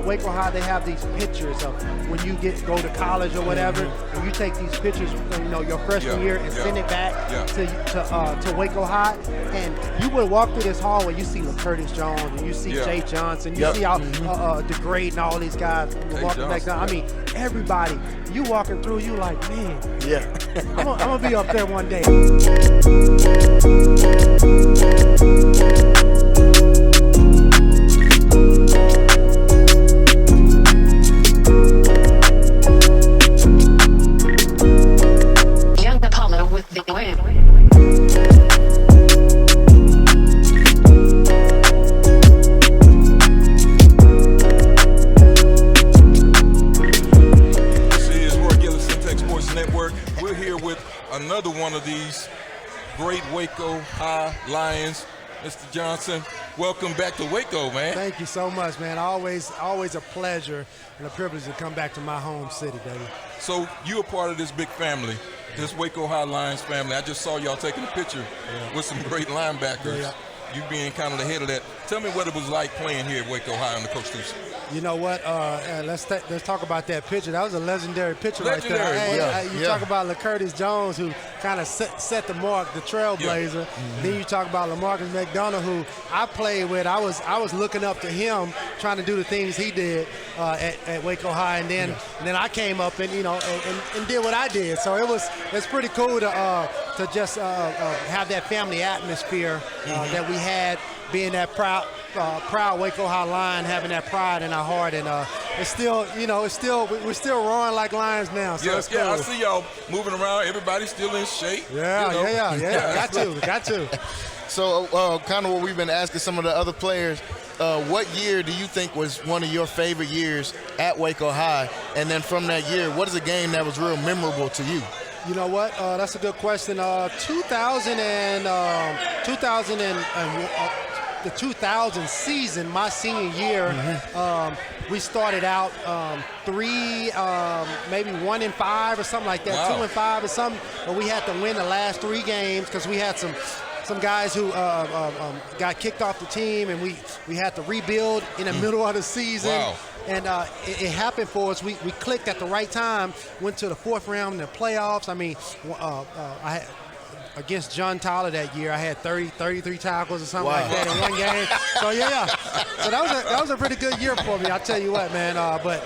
Waco High, they have these pictures of when you go to college or whatever, and you take these pictures, your freshman year and send it back to Waco High, and you would walk through this hallway, you see Curtis Jones, and you see Jay Johnson, you see how DeGrade and all these guys walking back down. I mean, everybody, you walking through, you like, man, I'm gonna be up there one day. Young Apollo with the win. Another one of these great Waco High Lions. Mr. Johnson, welcome back to Waco, man. Thank you so much, man. Always a pleasure and a privilege to come back to my home city, baby. So you're a part of this big family, this Waco High Lions family. I just saw y'all taking a picture with some great linebackers. Yeah. You being kind of the head of that. Tell me what it was like playing here at Waco High under Coach Tucson. You know what? Let's talk about that picture. That was a legendary picture right there. You talk about Curtis Jones, who kind of set the mark, the trailblazer. Then you talk about LaMarcus McDonald, who I played with. I was looking up to him, trying to do the things he did at Waco High, and then I came up and and did what I did. So it's pretty cool to just have that family atmosphere that we had, being that proud Waco High Lion, having that pride in our heart, and we're still roaring like lions now. So it's cool. I see y'all moving around. Everybody's still in shape. Got to. So kind of what we've been asking some of the other players, what year do you think was one of your favorite years at Waco High? And then from that year, what is a game that was real memorable to you? You know what? That's a good question. The 2000 season, my senior year, we started out 1-5 or something like that, 2-5 or something. But we had to win the last 3 games because we had some guys who got kicked off the team, and we had to rebuild in the middle of the season. Wow. And it happened for us. We clicked at the right time, went to the 4th round in the playoffs. I mean, I had, against John Tyler that year, I had 33 tackles or something like that in one game. So so that was a pretty good year for me. I tell you what, man. But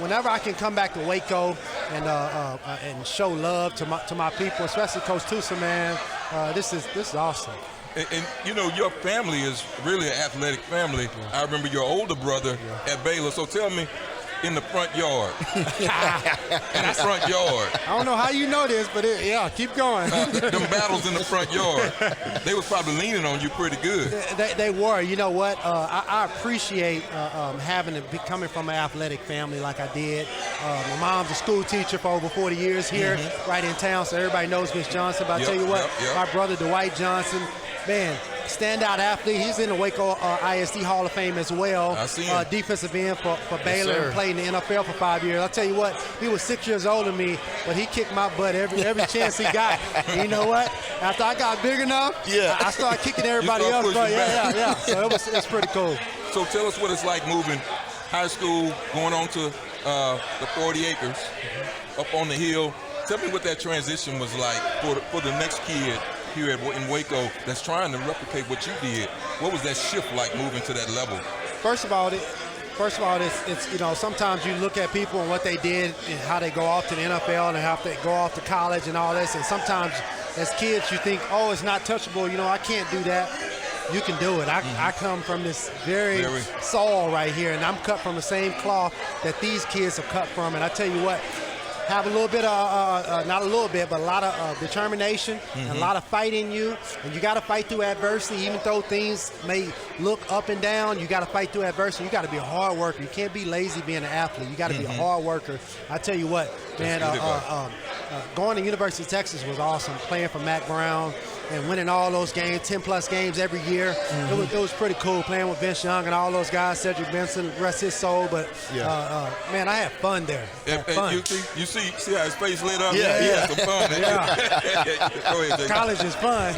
whenever I can come back to Waco and show love to my people, especially Coach Tucson, man, this is awesome. And your family is really an athletic family. I remember your older brother at Baylor. So tell me, in the front yard. In the front yard. I don't know how you know this, but keep going. Them battles in the front yard. They was probably leaning on you pretty good. They were. You know what? I appreciate coming from an athletic family like I did. My mom's a school teacher for over 40 years here, right in town, so everybody knows Miss Johnson. But I tell you what, my brother Dwight Johnson, man, standout athlete. He's in the Waco ISD Hall of Fame as well. I see him. Defensive end for Baylor, and played in the NFL for 5 years. I'll tell you what, he was 6 years older than me, but he kicked my butt every chance he got. And you know what? After I got big enough, I started kicking everybody else. So it's pretty cool. So tell us what it's like moving high school, going on to the 40 acres, up on the hill. Tell me what that transition was like for the next kid here in Waco that's trying to replicate what you did. What was that shift like moving to that level? First of all, it's sometimes you look at people and what they did and how they go off to the NFL and how they go off to college and all this, and sometimes as kids you think, oh, it's not touchable, I can't do that. You can do it. I come from this very soil right here, and I'm cut from the same cloth that these kids are cut from, and I tell you what, have a little bit of, not a little bit, but a lot of determination and a lot of fight in you. And you got to fight through adversity, even though things may look up and down. You got to fight through adversity. You got to be a hard worker. You can't be lazy being an athlete. You got to be a hard worker. I tell you what, man, going to University of Texas was awesome. Playing for Mac Brown, and winning all those games, 10-plus games every year. It was pretty cool playing with Vince Young and all those guys, Cedric Benson, rest his soul. But, man, I had fun there. You see how his face lit up? Yeah, he had some fun. Go ahead, Jay. College is fun.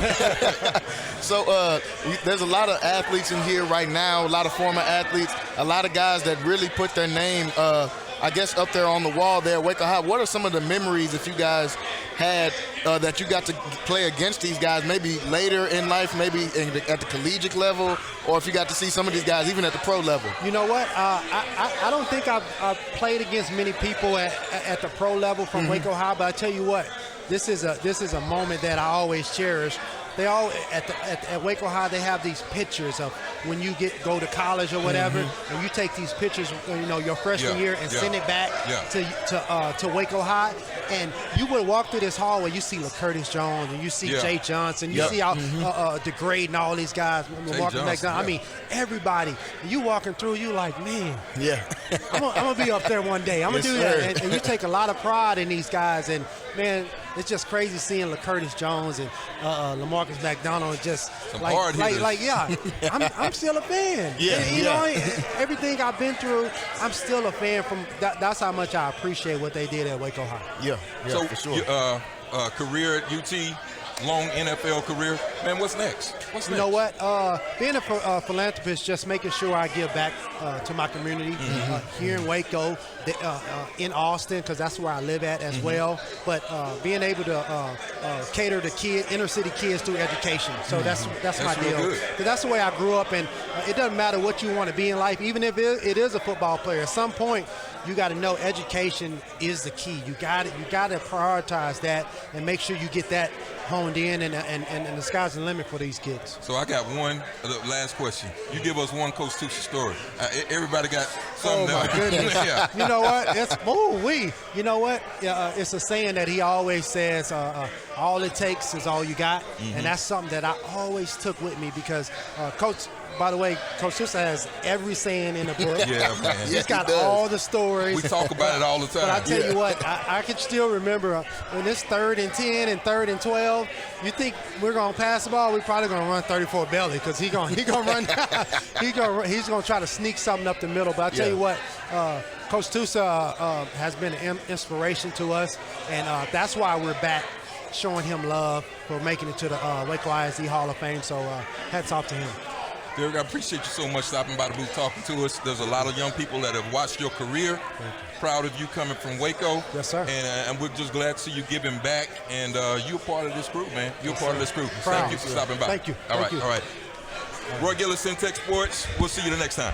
So there's a lot of athletes in here right now, a lot of former athletes, a lot of guys that really put their name, I guess, up there on the wall there at Waco High. What are some of the memories that you guys had that you got to play against these guys, maybe later in life, maybe at the collegiate level, or if you got to see some of these guys even at the pro level? You know what? I don't think I've played against many people at the pro level from Waco High, but I tell you what, this is a moment that I always cherish. They all at Waco High, they have these pictures of when you go to college or whatever, and you take these pictures, your freshman year and send it back to Waco High, and you would walk through this hallway, you see LaCurtis Jones, and you see Jay Johnson, you see all DeGrade and all these guys, walking back down. I mean, everybody. You walking through, you like, man, I'm gonna be up there one day. I'm gonna do that, and you take a lot of pride in these guys, and man, it's just crazy seeing LaCurtis Jones and LaMarcus McDonald just I'm still a fan. You know, everything I've been through, I'm still a fan from that's how much I appreciate what they did at Waco High. So for sure. Career at UT, long NFL career. Man, what's next? You know what? Being a philanthropist, just making sure I give back to my community here in Waco, in Austin, because that's where I live at as well. But being able to cater to inner city kids through education. So that's my deal. Because that's the way I grew up, and it doesn't matter what you want to be in life, even if it is a football player. At some point, you got to know education is the key. You got to prioritize that and make sure you get that honed in, and the sky's the limit for these kids. So I got one last question. You give us one Coach Tucci story. Everybody got something. Oh my goodness! You know what? You know what? It's a saying that he always says. All it takes is all you got, and that's something that I always took with me because Coach. By the way, Coach Tucci has every saying in the book. Man. He's got all the stories. We talk about it all the time. But I tell you what, I can still remember when it's 3rd and 10 and 3rd and 12. You think we're gonna pass the ball? We're probably gonna run 34 belly because he's gonna run. he's gonna try to sneak something up the middle. But I tell you what, Coach Tucci has been an inspiration to us, and that's why we're back showing him love for making it to the Waco ISD Hall of Fame. So hats off to him. Derrick, I appreciate you so much stopping by the booth talking to us. There's a lot of young people that have watched your career. Proud of you coming from Waco. Yes, sir. And we're just glad to see you giving back. And you're part of this group, man. You're part of this group. Proud. Thank you for stopping by. Thank you. All Thank right. you. Roy Gillis, Centex Sports. We'll see you the next time.